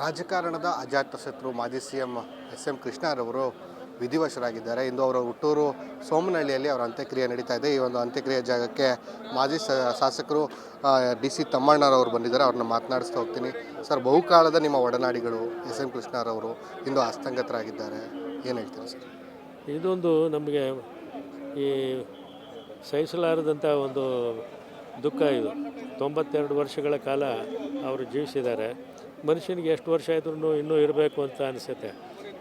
ರಾಜಕಾರಣದ ಅಜಾತಶತ್ರು ಮಾಜಿ CM SM ಕೃಷ್ಣರವರು ವಿಧಿವಶರಾಗಿದ್ದಾರೆ. ಇಂದು ಅವರ ಹುಟ್ಟೂರು ಸೋಮನಹಳ್ಳಿಯಲ್ಲಿ ಅವರ ಅಂತ್ಯಕ್ರಿಯೆ ನಡೀತಾ ಇದೆ. ಈ ಒಂದು ಅಂತ್ಯಕ್ರಿಯೆ ಜಾಗಕ್ಕೆ ಮಾಜಿ ಶಾಸಕರು DC ತಮ್ಮಣ್ಣರವರು ಬಂದಿದ್ದಾರೆ. ಅವ್ರನ್ನ ಮಾತನಾಡಿಸ್ತಾ ಹೋಗ್ತೀನಿ. ಸರ್, ಬಹುಕಾಲದ ನಿಮ್ಮ ಒಡನಾಡಿಗಳು SM ಕೃಷ್ಣರವರು ಇಂದು ಹಸ್ತಂಗತರಾಗಿದ್ದಾರೆ, ಏನು ಹೇಳ್ತೀರಿ ಸರ್? ಇದೊಂದು ನಮಗೆ ಈ ಸಹಿಸಲಾರದಂಥ ಒಂದು ದುಃಖ. ಇದು 92 ವರ್ಷಗಳ ಕಾಲ ಅವರು ಜೀವಿಸಿದ್ದಾರೆ. ಮನುಷ್ಯನಿಗೆ ಎಷ್ಟು ವರ್ಷ ಆದ್ರೂ ಇನ್ನೂ ಇರಬೇಕು ಅಂತ ಅನಿಸುತ್ತೆ.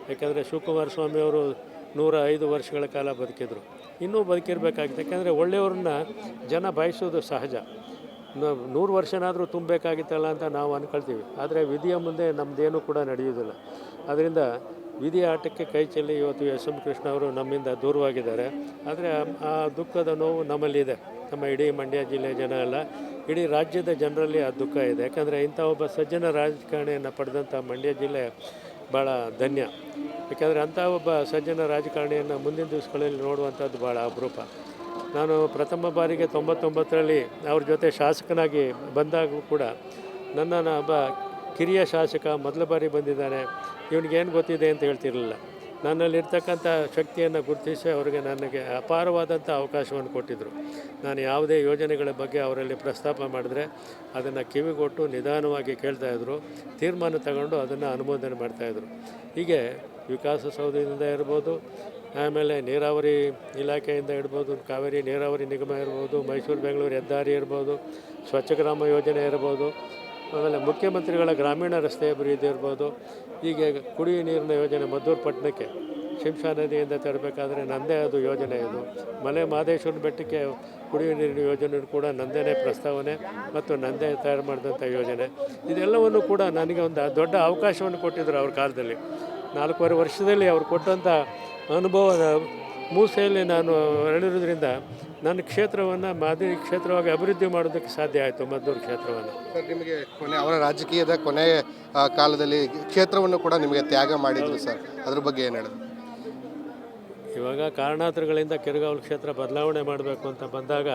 ಯಾಕೆಂದರೆ ಶಿವಕುಮಾರ ಸ್ವಾಮಿಯವರು 105 ವರ್ಷಗಳ ಕಾಲ ಬದುಕಿದ್ರು, ಇನ್ನೂ ಬದುಕಿರಬೇಕಾಗಿದೆ. ಯಾಕೆಂದರೆ ಒಳ್ಳೆಯವ್ರನ್ನ ಜನ ಬಯಸೋದು ಸಹಜ. 100 ವರ್ಷನಾದರೂ ತುಂಬಬೇಕಾಗಿತ್ತಲ್ಲ ಅಂತ ನಾವು ಅಂದ್ಕೊಳ್ತೀವಿ. ಆದರೆ ವಿಧಿಯ ಮುಂದೆ ನಮ್ಮದೇನೂ ಕೂಡ ನಡೆಯೋದಿಲ್ಲ. ಅದರಿಂದ ವಿಧಿಯ ಆಟಕ್ಕೆ ಕೈ ಚೆಲ್ಲಿ ಇವತ್ತು SM ಕೃಷ್ಣ ಅವರು ನಮ್ಮಿಂದ ದೂರವಾಗಿದ್ದಾರೆ. ಆದರೆ ಆ ದುಃಖದ ನೋವು ನಮ್ಮಲ್ಲಿದೆ. ನಮ್ಮ ಇಡೀ ಮಂಡ್ಯ ಜಿಲ್ಲೆ ಜನ ಅಲ್ಲ, ಇಡೀ ರಾಜ್ಯದ ಜನರಲ್ಲಿ ಆ ದುಃಖ ಇದೆ. ಯಾಕಂದರೆ ಇಂಥ ಒಬ್ಬ ಸಜ್ಜನ ರಾಜಕಾರಣಿಯನ್ನು ಪಡೆದಂಥ ಮಂಡ್ಯ ಜಿಲ್ಲೆ ಭಾಳ ಧನ್ಯ. ಯಾಕೆಂದರೆ ಅಂಥ ಒಬ್ಬ ಸಜ್ಜನ ರಾಜಕಾರಣಿಯನ್ನು ಮುಂದಿನ ದಿವಸಗಳಲ್ಲಿ ನೋಡುವಂಥದ್ದು ಭಾಳ ಅಪರೂಪ. ನಾನು ಪ್ರಥಮ ಬಾರಿಗೆ 99ರಲ್ಲಿ ಅವ್ರ ಜೊತೆ ಶಾಸಕನಾಗಿ ಬಂದಾಗೂ ಕೂಡ ನನ್ನನ್ನು ಒಬ್ಬ ಕಿರಿಯ ಶಾಸಕ ಮೊದಲ ಬಾರಿ ಬಂದಿದ್ದಾನೆ, ಇವನಿಗೇನು ಗೊತ್ತಿದೆ ಅಂತ ಹೇಳ್ತಿರಲಿಲ್ಲ. ನನ್ನಲ್ಲಿರ್ತಕ್ಕಂಥ ಶಕ್ತಿಯನ್ನು ಗುರುತಿಸಿ ಅವರಿಗೆ ನನಗೆ ಅಪಾರವಾದಂಥ ಅವಕಾಶವನ್ನು ಕೊಟ್ಟಿದ್ದರು. ನಾನು ಯಾವುದೇ ಯೋಜನೆಗಳ ಬಗ್ಗೆ ಅವರಲ್ಲಿ ಪ್ರಸ್ತಾಪ ಮಾಡಿದ್ರೆ ಅದನ್ನು ಕಿವಿಗೊಟ್ಟು ನಿಧಾನವಾಗಿ ಕೇಳ್ತಾಯಿದ್ರು, ತೀರ್ಮಾನ ತಗೊಂಡು ಅದನ್ನು ಅನುಮೋದನೆ ಮಾಡ್ತಾಯಿದ್ರು. ಹೀಗೆ ವಿಕಾಸಸೌಧದಿಂದ ಇರ್ಬೋದು, ಆಮೇಲೆ ನೀರಾವರಿ ಇಲಾಖೆಯಿಂದ ಇರ್ಬೋದು, ಕಾವೇರಿ ನೀರಾವರಿ ನಿಗಮ ಇರ್ಬೋದು, ಮೈಸೂರು ಬೆಂಗಳೂರು ಹೆದ್ದಾರಿ ಇರ್ಬೋದು, ಸ್ವಚ್ಛ ಗ್ರಾಮ ಯೋಜನೆ ಇರ್ಬೋದು, ಆಮೇಲೆ ಮುಖ್ಯಮಂತ್ರಿಗಳ ಗ್ರಾಮೀಣ ರಸ್ತೆ ಅಭಿವೃದ್ಧಿ ಇರ್ಬೋದು, ಹೀಗೆ ಕುಡಿಯುವ ನೀರಿನ ಯೋಜನೆ ಮದ್ದೂರು ಪಟ್ಟಣಕ್ಕೆ ಶಿಂಷಾ ನದಿಯಿಂದ ತರಬೇಕಾದ್ರೆ ನನ್ನದೇ ಅದು ಯೋಜನೆ. ಇದು ಮಲೆ ಮಹದೇಶ್ವರನ ಬೆಟ್ಟಕ್ಕೆ ಕುಡಿಯುವ ನೀರಿನ ಯೋಜನೆ ಕೂಡ ನನ್ನದೇ ಪ್ರಸ್ತಾವನೆ ಮತ್ತು ನನ್ನದೇ ತಯಾರು ಮಾಡಿದಂಥ ಯೋಜನೆ. ಇದೆಲ್ಲವನ್ನು ಕೂಡ ನನಗೆ ಒಂದು ದೊಡ್ಡ ಅವಕಾಶವನ್ನು ಕೊಟ್ಟಿದ್ದರು ಅವ್ರ ಕಾಲದಲ್ಲಿ. 4.5 ವರ್ಷದಲ್ಲಿ ಅವ್ರು ಕೊಟ್ಟಂಥ ಅನುಭವದ ಮೂಸೆಯಲ್ಲಿ ನಾನು ನಡೆಯೋದ್ರಿಂದ ನನ್ನ ಕ್ಷೇತ್ರವನ್ನು ಮಾದರಿ ಕ್ಷೇತ್ರವಾಗಿ ಅಭಿವೃದ್ಧಿ ಮಾಡೋದಕ್ಕೆ ಸಾಧ್ಯ ಆಯಿತು, ಮದ್ದೂರು ಕ್ಷೇತ್ರವನ್ನು. ಸರ್, ನಿಮಗೆ ಅವರ ರಾಜಕೀಯದ ಕೊನೆಯ ಕಾಲದಲ್ಲಿ ಕ್ಷೇತ್ರವನ್ನು ಕೂಡ ನಿಮಗೆ ತ್ಯಾಗ ಮಾಡಿದರು ಸರ್, ಅದ್ರ ಬಗ್ಗೆ ಏನು ಹೇಳಿದ್ರು? ಇವಾಗ ಕಾರಣಾಂತರಗಳಿಂದ ಕೆರಗಾವಲು ಕ್ಷೇತ್ರ ಬದಲಾವಣೆ ಮಾಡಬೇಕು ಅಂತ ಬಂದಾಗ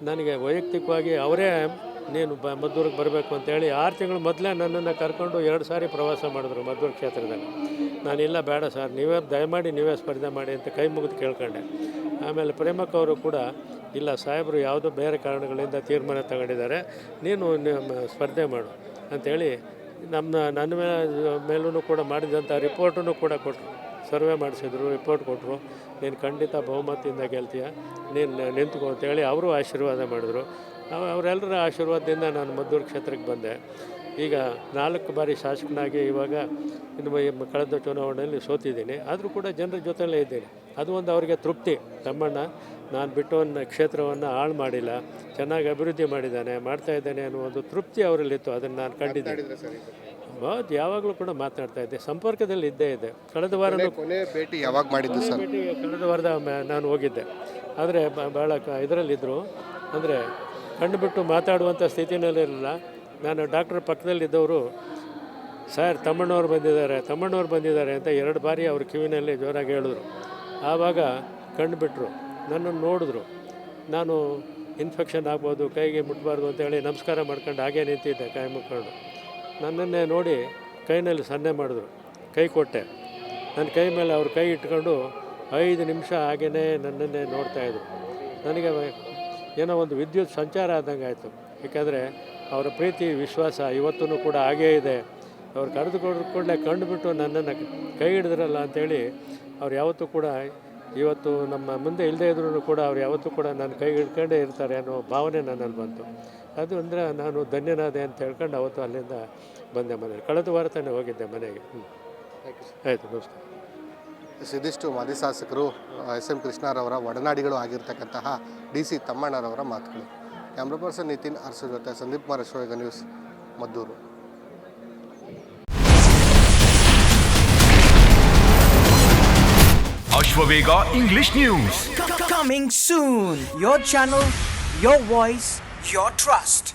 ನನಗೆ ವೈಯಕ್ತಿಕವಾಗಿ ಅವರೇ ನೀನು ಮದ್ದೂರಿಗೆ ಬರಬೇಕು ಅಂತೇಳಿ 6 ತಿಂಗಳು ಮೊದಲೇ ನನ್ನನ್ನು ಕರ್ಕೊಂಡು 2 ಸಾರಿ ಪ್ರವಾಸ ಮಾಡಿದ್ರು ಮದ್ದೂರು ಕ್ಷೇತ್ರದಲ್ಲಿ. ನಾನಿಲ್ಲ, ಬೇಡ ಸರ್, ದಯಮಾಡಿ ನೀವೇ ಸ್ಪರ್ಧೆ ಮಾಡಿ ಅಂತ ಕೈ ಮುಗಿದು ಕೇಳ್ಕೊಂಡೆ. ಆಮೇಲೆ ಪ್ರೇಮಕ್ಕ ಅವರು ಕೂಡ ಇಲ್ಲ, ಸಾಹೇಬರು ಯಾವುದೋ ಬೇರೆ ಕಾರಣಗಳಿಂದ ತೀರ್ಮಾನ ತಗೊಂಡಿದ್ದಾರೆ, ನೀನು ಸ್ಪರ್ಧೆ ಮಾಡು ಅಂಥೇಳಿ ನನ್ನ ಮೇಲೂ ಕೂಡ ಮಾಡಿದಂಥ ರಿಪೋರ್ಟನ್ನು ಕೂಡ ಕೊಟ್ಟರು. ಸರ್ವೆ ಮಾಡಿಸಿದ್ರು, ರಿಪೋರ್ಟ್ ಕೊಟ್ಟರು, ನೀನು ಖಂಡಿತ ಬಹುಮತದಿಂದ ಗೆಲ್ತೀಯ, ನೀನು ನಿಂತ್ಕೊ ಅಂತೇಳಿ ಅವರು ಆಶೀರ್ವಾದ ಮಾಡಿದ್ರು. ಅವರೆಲ್ಲರ ಆಶೀರ್ವಾದದಿಂದ ನಾನು ಮದ್ದೂರು ಕ್ಷೇತ್ರಕ್ಕೆ ಬಂದೆ. ಈಗ 4 ಬಾರಿ ಶಾಸಕನಾಗಿ ಇವಾಗ ಇನ್ನು ಕಳೆದ ಚುನಾವಣೆಯಲ್ಲಿ ಸೋತಿದ್ದೀನಿ. ಆದರೂ ಕೂಡ ಜನರ ಜೊತೆಯಲ್ಲೇ ಇದ್ದೀನಿ. ಅದು ಒಂದು ಅವರಿಗೆ ತೃಪ್ತಿ. ತಮ್ಮಣ್ಣ ನಾನು ಬಿಟ್ಟು ಕ್ಷೇತ್ರವನ್ನು ಹಾಳು ಮಾಡಿಲ್ಲ, ಚೆನ್ನಾಗಿ ಅಭಿವೃದ್ಧಿ ಮಾಡಿದ್ದಾನೆ, ಮಾಡ್ತಾಯಿದ್ದಾನೆ ಅನ್ನೋ ಒಂದು ತೃಪ್ತಿ ಅವರಲ್ಲಿತ್ತು. ಅದನ್ನು ನಾನು ಕಂಡಿದ್ದೆ. ಹೌದು, ಯಾವಾಗಲೂ ಕೂಡ ಮಾತನಾಡ್ತಾ ಇದ್ದೆ, ಸಂಪರ್ಕದಲ್ಲಿ ಇದ್ದೇ ಇದೆ. ಕಳೆದ ವಾರ ಭೇಟಿ ಯಾವಾಗ ಮಾಡಿದ್ದು ಸರ್? ಕಳೆದ ವಾರದ ನಾನು ಹೋಗಿದ್ದೆ. ಆದರೆ ಭಾಳ ಇದರಲ್ಲಿದ್ದರು, ಅಂದರೆ ಕಂಡುಬಿಟ್ಟು ಮಾತಾಡುವಂಥ ಸ್ಥಿತಿನಲ್ಲಿರಲಿಲ್ಲ. ನಾನು ಡಾಕ್ಟರ್ ಪಕ್ಕದಲ್ಲಿದ್ದವರು, ಸರ್ ತಮ್ಮಣ್ಣವ್ರು ಬಂದಿದ್ದಾರೆ ಅಂತ 2 ಬಾರಿ ಅವ್ರ ಕಿವಿನಲ್ಲಿ ಜೋರಾಗಿ ಹೇಳಿದ್ರು. ಆವಾಗ ಕಂಡುಬಿಟ್ರು, ನನ್ನನ್ನು ನೋಡಿದ್ರು. ನಾನು ಇನ್ಫೆಕ್ಷನ್ ಆಗ್ಬೋದು, ಕೈಗೆ ಮುಟ್ಬಾರ್ದು ಅಂತೇಳಿ ನಮಸ್ಕಾರ ಮಾಡ್ಕೊಂಡು ಹಾಗೇ ನಿಂತಿದ್ದೆ, ಕೈ ಮುಟ್ಕೊಂಡು. ನನ್ನನ್ನೇ ನೋಡಿ ಕೈನಲ್ಲಿ ಸನ್ನೆ ಮಾಡಿದ್ರು, ಕೈ ಕೊಟ್ಟೆ. ನನ್ನ ಕೈ ಮೇಲೆ ಅವ್ರ ಕೈ ಇಟ್ಕೊಂಡು 5 ನಿಮಿಷ ಹಾಗೇ ನನ್ನನ್ನೇ ನೋಡ್ತಾಯಿದ್ರು. ನನಗೆ ಏನೋ ಒಂದು ವಿದ್ಯುತ್ ಸಂಚಾರ ಆದಂಗೆ ಆಯಿತು. ಯಾಕೆಂದರೆ ಅವರ ಪ್ರೀತಿ ವಿಶ್ವಾಸ ಇವತ್ತೂ ಕೂಡ ಹಾಗೇ ಇದೆ. ಅವ್ರು ಕೂಡಲೇ ಕಂಡುಬಿಟ್ಟು ನನ್ನನ್ನು ಕೈ ಹಿಡಿದ್ರಲ್ಲ ಅಂಥೇಳಿ ಅವ್ರು ಯಾವತ್ತೂ ಕೂಡ ಇವತ್ತು ನಮ್ಮ ಮುಂದೆ ಇಲ್ಲದೇ ಇದ್ರೂ ಕೂಡ ಅವ್ರು ಯಾವತ್ತೂ ಕೂಡ ನನ್ನ ಕೈ ಹಿಡ್ಕೊಂಡೇ ಇರ್ತಾರೆ ಅನ್ನೋ ಭಾವನೆ ನನ್ನಲ್ಲಿ ಬಂತು. ಅದು ಅಂದರೆ ನಾನು ಧನ್ಯನಾದೆ ಅಂತ ಹೇಳ್ಕೊಂಡು ಅವತ್ತು ಅಲ್ಲಿಂದ ಬಂದೆ ಮನೆಗೆ. ಕಳೆದ ವಾರ ತಾನೇ ಹೋಗಿದ್ದೆ ಮನೆಗೆ. ಆಯಿತು, ನಮಸ್ಕಾರ. ಇದಿಷ್ಟು ಮಾಜಿ ಶಾಸಕರು SM ಕೃಷ್ಣರವರ ಒಡನಾಡಿಗಳು ಆಗಿರ್ತಕ್ಕಂತಹ DC ತಮ್ಮಣ್ಣರವರ ಮಾತುಗಳು. ಕ್ಯಾಮ್ರಾ ಪರ್ಸನ್ ನಿತಿನ್ ಅರಸು ಜೊತೆ Sandeep Kumar Ashwavega news, Maddur. Ashwavega English News. Coming soon. Your channel, your voice, your trust.